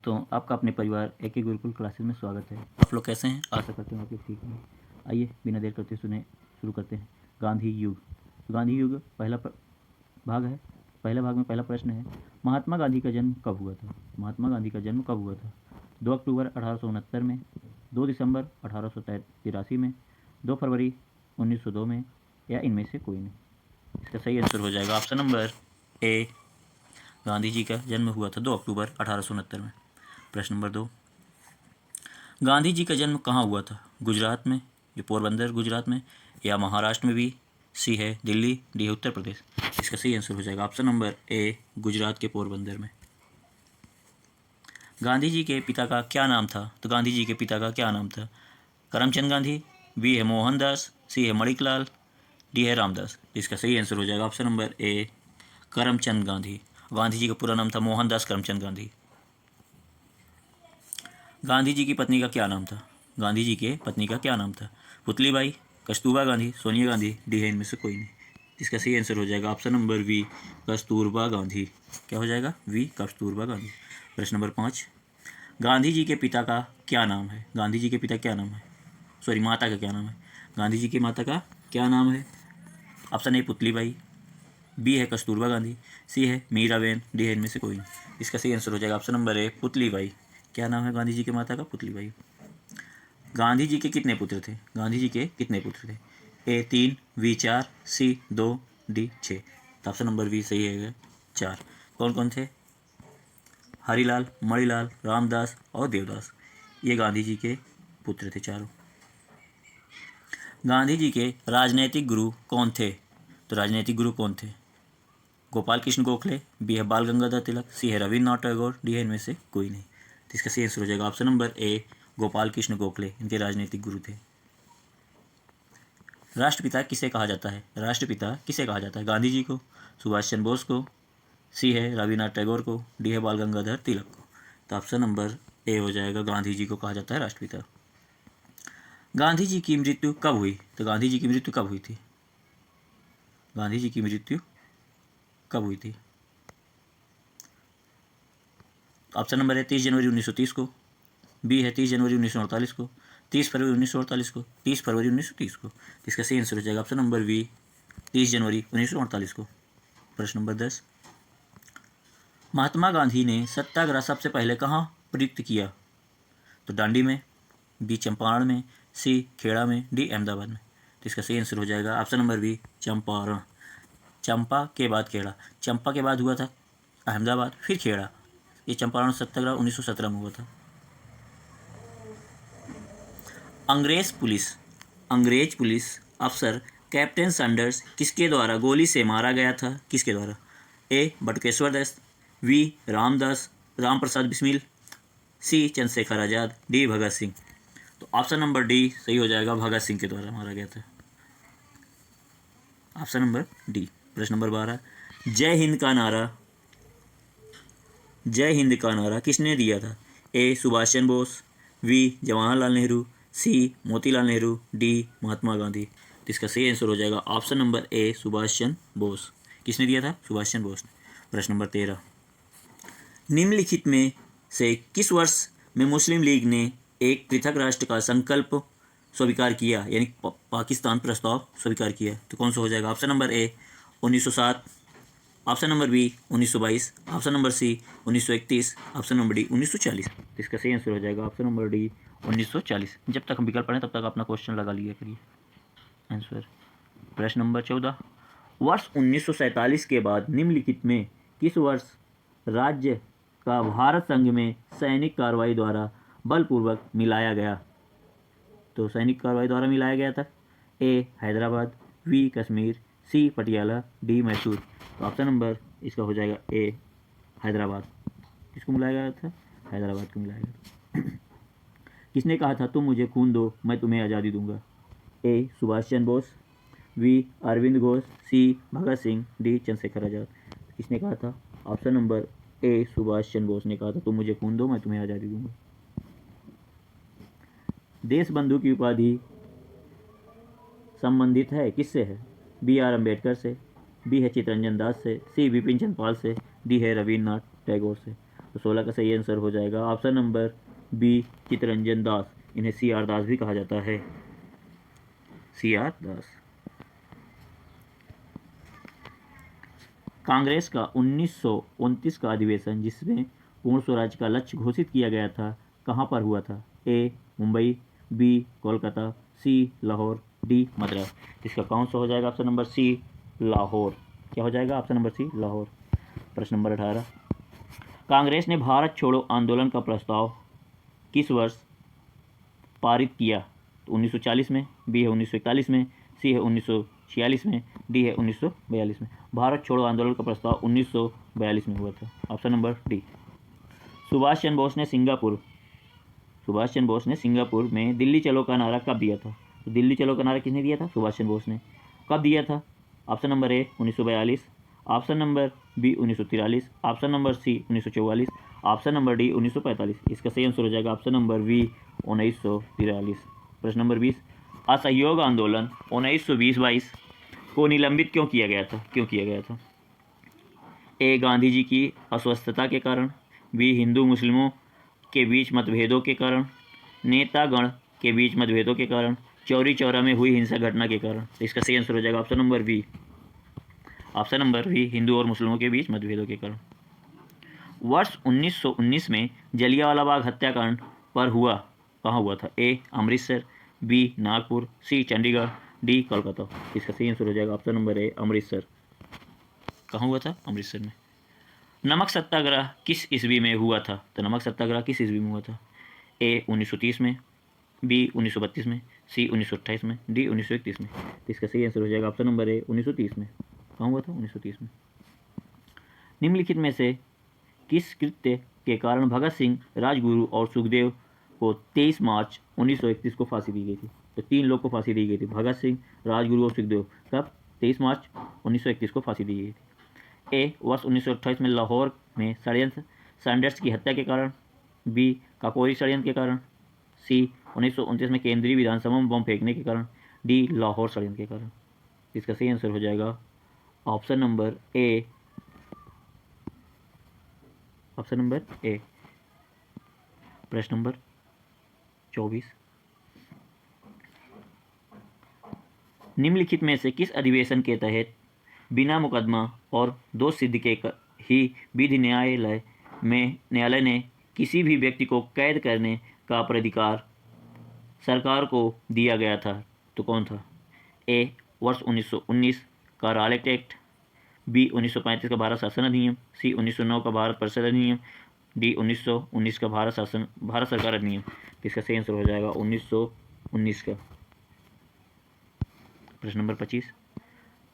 तो आपका अपने परिवार एक गुरुकुल क्लासेस में स्वागत है। आप लोग कैसे हैं? आशा करते हैं आप लोग ठीक हैं। आइए बिना देर करते शुरू करते हैं। गांधी युग। गांधी युग भाग है। पहले भाग में पहला प्रश्न है, महात्मा गांधी का जन्म कब हुआ था? महात्मा गांधी का जन्म कब हुआ था? 2 अक्टूबर 1869 में, 2 दिसंबर 1883 में, 2 फरवरी 1902 में, या इनमें से कोई नहीं। इसका सही आंसर हो जाएगा ऑप्शन नंबर ए। गांधी जी का जन्म हुआ था 2 अक्टूबर 1869 में। प्रश्न नंबर 2, गांधी जी का जन्म कहाँ हुआ था? गुजरात में, ये पोरबंदर गुजरात में, या महाराष्ट्र में भी, सी है दिल्ली, डी है उत्तर प्रदेश। इसका सही आंसर हो जाएगा ऑप्शन नंबर ए, गुजरात के पोरबंदर में। गांधी जी के पिता का क्या नाम था? तो गांधी जी के पिता का क्या नाम था? करमचंद गांधी, बी है मोहनदास, सी है मणिकलाल, डी है रामदास। इसका सही आंसर हो जाएगा option number A, Karamchand Gandhi. Gandhi ji का पूरा नाम था मोहनदास करमचंद गांधी। गांधी जी की पत्नी का क्या नाम था? गांधी जी के पत्नी का क्या नाम था? पुतलीबाई, कस्तूरबा गांधी, सोनिया गांधी, डी है इनमें से कोई नहीं। इसका सही आंसर हो जाएगा option number B, Kasturba Gandhi. क्या हो जाएगा? वी, कस्तूरबा गांधी। प्रश्न नंबर 5, गांधी जी के पिता का क्या नाम है? गांधी जी के पिता क्या नाम है? सॉरी, माता का क्या नाम है? गांधी जी की माता का क्या नाम है? ऑप्शन ए पुतलीबाई, बी है कस्तूरबा गांधी, सी है मीराबेन, डी है इनमें से कोई नहीं। इसका सही आंसर हो जाएगा ऑप्शन नंबर ए, पुतलीबाई। क्या नाम है गांधी जी की माता का? पुतलीबाई। गांधी जी के कितने पुत्र थे? गांधी जी के कितने पुत्र थे? ए 3, बी 4, सी 2, डी 6। तो ऑप्शन नंबर बी सही है, 4। कौन कौन थे? हरिलाल, मणिलाल, रामदास और देवदास। ये गांधी जी के पुत्र थे चारों। गांधी जी के राजनैतिक गुरु कौन थे? तो राजनैतिक गुरु कौन थे? गोपाल कृष्ण गोखले, बी है बाल गंगाधर तिलक, सी है रविन्द्रनाथ टैगोर, डी है इनमें से कोई नहीं। तो इसका सही आंसर हो जाएगा ऑप्शन नंबर ए, गोपाल कृष्ण गोखले इनके राजनीतिक गुरु थे। राष्ट्रपिता किसे कहा जाता है? राष्ट्रपिता किसे कहा जाता है? गांधी जी को, सुभाष चंद्र बोस को, सी है रविन्द्रनाथ टैगोर को, डी है बाल गंगाधर तिलक को। तो ऑप्शन नंबर ए हो जाएगा, गांधी जी को कहा जाता है राष्ट्रपिता। गांधी जी की मृत्यु कब हुई? तो गांधी जी की मृत्यु कब हुई थी? गांधी जी की मृत्यु कब हुई थी? ऑप्शन नंबर है 30 जनवरी 1930 को, बी है 30 जनवरी 1948 को, 30 फरवरी 1948 को, 30 फरवरी 1930 को। इसका सही आंसर हो जाएगा ऑप्शन नंबर बी, 30 जनवरी 1948 को। प्रश्न नंबर 10, महात्मा गांधी ने सत्याग्रह सबसे पहले कहाँ प्रयुक्त किया? तो दांडी में, बी चंपारण में, सी खेड़ा में, डी अहमदाबाद में। तो इसका सही आंसर हो जाएगा ऑप्शन नंबर बी, चंपारण। चंपा के बाद खेड़ा, चंपा के बाद हुआ था अहमदाबाद, फिर खेड़ा। ये चंपारण सत्याग्रह 1917 में हुआ था। अंग्रेज पुलिस अफसर कैप्टन सैंडर्स किसके द्वारा गोली से मारा गया था? किसके द्वारा? A Batukeshwar Dutt, B Ram Prasad Bismil, C Chandrashekhar Azad, D Bhagat Singh. तो ऑप्शन नंबर डी सही हो जाएगा, भगत सिंह के द्वारा मारा गया था। Option number D. प्रश्न नंबर 12, जय हिंद का नारा किसने दिया था? A Subhash Chandra Bose, B Jawaharlal Nehru, C Motilal Nehru, D Mahatma Gandhi. तो इसका सही आंसर हो जाएगा option number A, Subhash Chandra Bose. किसने दिया था? सुभाष चंद्र बोस ने। प्रश्न नंबर 13, निम्नलिखित में से किस वर्ष में मुस्लिम लीग ने एक पृथक राष्ट्र का संकल्प स्वीकार किया, यानी पाकिस्तान प्रस्ताव स्वीकार किया? तो कौन सा हो जाएगा? Option number A 1907, option number B 1922, option number C 1931, option number D 1940। तो इसका सही आंसर हो जाएगा ऑप्शन नंबर डी 1940। जब तक हम विकल्प पढ़ें तब तक अपना क्वेश्चन लगा लिया करिए आंसर। प्रश्न नंबर 14, वर्ष 1947 के बाद निम्नलिखित में किस वर्ष राज्य का भारत संघ में सैनिक कार्रवाई द्वारा बलपूर्वक मिलाया गया? तो सैनिक कार्रवाई द्वारा मिलाया गया था। ए हैदराबाद, बी कश्मीर, सी पटियाला, डी मैसूर। तो ऑप्शन नंबर इसका हो जाएगा ए, हैदराबाद। किसको मिलाया गया था? हैदराबाद को मिलाया गया। किसने कहा था तुम मुझे खून दो मैं तुम्हें आज़ादी दूंगा? ए सुभाष चंद्र बोस, बी अरविंद घोष, सी भगत सिंह, डी चंद्रशेखर आज़ाद। किसने कहा था? Option number A, Subhash Chandra Bose ने कहा था तुम मुझे खून दो मैं तुम्हें आज़ादी दूंगा। देश बंधु की उपाधि संबंधित है किससे है? बी आर अम्बेडकर से, बी है चित्तरंजन दास से, सी विपिन चंद्र पाल से, डी है रविन्द्रनाथ टैगोर से। तो 16 का सही आंसर हो जाएगा option number B Chittaranjan Das. इन्हें CR दास भी कहा जाता है, CR दास। कांग्रेस का 1929 का अधिवेशन जिसमें पूर्ण स्वराज का लक्ष्य घोषित किया गया था कहाँ पर हुआ था? A Mumbai, B Kolkata, C Lahore, D Madras. इसका कौन सा हो जाएगा? Option number C Lahore. क्या हो जाएगा? Option number C Lahore. प्रश्न नंबर 18, कांग्रेस ने भारत छोड़ो आंदोलन का प्रस्ताव किस वर्ष पारित किया? तो 1940 में, बी है 1941 में, सी है 1946 में, डी है 1942 में। भारत छोड़ो आंदोलन का प्रस्ताव 1942 में हुआ था, option number D. Subhash Chandra Bose ने सिंगापुर में दिल्ली चलो का नारा कब दिया था? तो दिल्ली चलो का नारा किसने दिया था? सुभाष चंद्र बोस ने। कब दिया था? Option number A 1942, option number B 1943, option number C 1944, option number D 1945। इसका सही आंसर हो जाएगा ऑप्शन नंबर वी 1943। प्रश्न नंबर 20, असहयोग आंदोलन 1920-22 को निलंबित क्यों किया गया था? ए गांधी जी की अस्वस्थता के कारण, बी हिंदू मुस्लिमों के बीच मतभेदों के कारण, नेतागण के बीच मतभेदों के कारण, चौरी चौरा में हुई हिंसा घटना के कारण। तो इसका सही आंसर हो जाएगा ऑप्शन नंबर बी, हिंदू और मुस्लिमों के बीच मतभेदों के कारण। वर्ष 1919 में जलियांवाला बाग हत्याकांड पर कहाँ हुआ था? ए अमृतसर, बी नागपुर, सी चंडीगढ़, डी कोलकाता। इसका सही आंसर हो जाएगा ऑप्शन नंबर ए अमृतसर। कहाँ हुआ था? अमृतसर में। नमक सत्याग्रह किस ईस्वी में हुआ था? तो नमक सत्याग्रह किस ईस्वी में हुआ था? ए 1930 में, बी 1932 में, सी 1928 में, डी 1931 में। तो इसका सही आंसर हो जाएगा ऑप्शन नंबर ए 1930 में। कहाँ हुआ था? 1930 में। निम्नलिखित में से किस कृत्य के कारण भगत सिंह, राजगुरु और सुखदेव को 23 मार्च 1931 को फांसी दी गई थी? तो 3 लोग को फांसी दी गई थी, भगत सिंह, राजगुरु और सुखदेव। कब? 23 मार्च 1931 को फांसी दी गई थी। ए वर्ष 1928 में लाहौर में षड्यंत्र सैंडर्स की हत्या के कारण, बी काकोरी षड्यंत्र के कारण, सी 1929 में केंद्रीय विधानसभा में बम फेंकने के कारण, डी लाहौर षड्यंत्र के कारण। इसका सही आंसर हो जाएगा ऑप्शन नंबर ए, प्रश्न नंबर 24, निम्नलिखित में से किस अधिवेशन के तहत बिना मुकदमा और दोष सिद्ध के ही विधि न्यायालय ने किसी भी व्यक्ति को कैद करने का प्राधिकार सरकार को दिया गया था? तो कौन था? ए वर्ष 1919 का रॉलेट एक्ट, बी 1935 का भारत शासन अधिनियम, सी 1909 का भारत परिषद अधिनियम, डी 1919 का भारत सरकार अधिनियम। इसका सही आंसर हो जाएगा 1919 का। प्रश्न नंबर 25,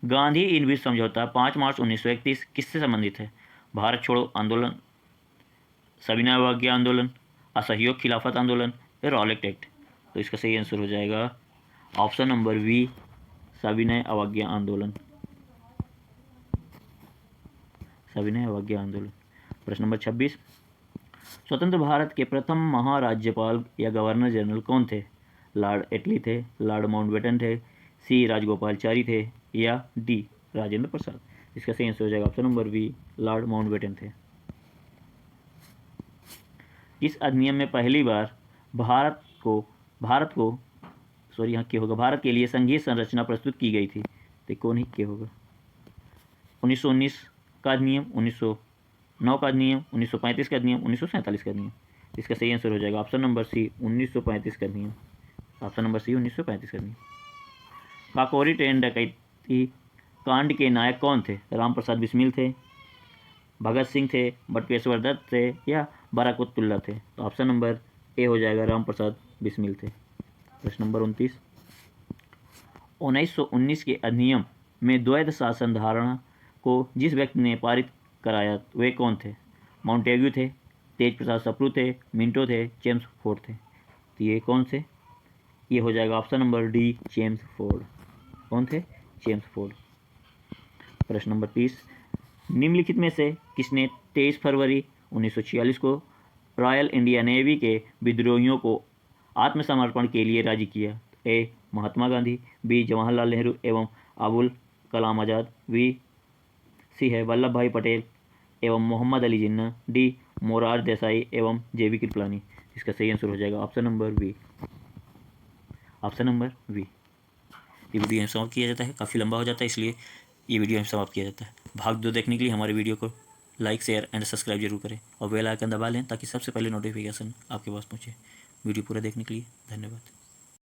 गांधी इन विश्व समझौता 5 मार्च 1931 किससे संबंधित है? भारत छोड़ो आंदोलन, सविनय अवज्ञा आंदोलन, असहयोग खिलाफत आंदोलन या रॉलेट एक्ट। तो इसका सही आंसर हो जाएगा ऑप्शन नंबर वी, सविनय अवज्ञा आंदोलन। प्रश्न नंबर 26, स्वतंत्र भारत के प्रथम महाराज्यपाल या गवर्नर जनरल कौन थे? लॉर्ड एटली थे, लॉर्ड माउंटबेटन थे, सी राजगोपालचारी थे या डी राजेंद्र प्रसाद। इसका सही आंसर हो जाएगा option number B, Lord Mountbatten थे। इस अधिनियम में पहली बार भारत के लिए संघीय संरचना प्रस्तुत की गई थी? तो कौन ही के होगा? 1919 का अधिनियम, 1909 का अधिनियम, 1935 का अधिनियम, 1947 का अधिनियम। इसका सही आंसर हो जाएगा ऑप्शन नंबर सी, 1935 का अधिनियम। ऑप्शन नंबर सी 1935 का अधिनियम। काकोरी ट्रेन डकैती कांड के नायक कौन थे? राम प्रसाद बिस्मिल थे, भगत सिंह थे, बटुकेश्वर दत्त थे या बरकतुल्लाह थे? तो ऑप्शन नंबर ए हो जाएगा, राम प्रसाद बिस्मिल थे। प्रश्न नंबर 29, 1919 के अधिनियम में द्वैध शासन धारणा को जिस व्यक्ति ने पारित कराया वे कौन थे? माउंटेग्यू थे, तेज प्रसाद सप्रू थे, मिंटो थे, जेम्स फोर्ड थे। तो ये कौन से? ये हो जाएगा option number D, James Ford. कौन थे? James Ford. प्रश्न नंबर 30, निम्नलिखित में से किसने 23 फरवरी 1946 को रॉयल इंडिया नेवी के विद्रोहियों को आत्मसमर्पण के लिए राजी किया? ए महात्मा गांधी, बी जवाहरलाल नेहरू एवं अबुल कलाम आज़ाद, सी है वल्लभ भाई पटेल एवं मोहम्मद अली जिन्ना, डी मोरार देसाई एवं जेबी कृपलानी। इसका सही आंसर हो जाएगा option number B. Option number B. ये वीडियो यहाँ समाप्त किया जाता है, काफ़ी लंबा हो जाता है इसलिए ये वीडियो यहाँ समाप्त किया जाता है। भाग 2 देखने के लिए हमारे वीडियो को लाइक शेयर एंड सब्सक्राइब जरूर करें और बेल आइकन दबा लें ताकि सबसे पहले नोटिफिकेशन आपके पास पहुँचे। वीडियो पूरा देखने के लिए धन्यवाद।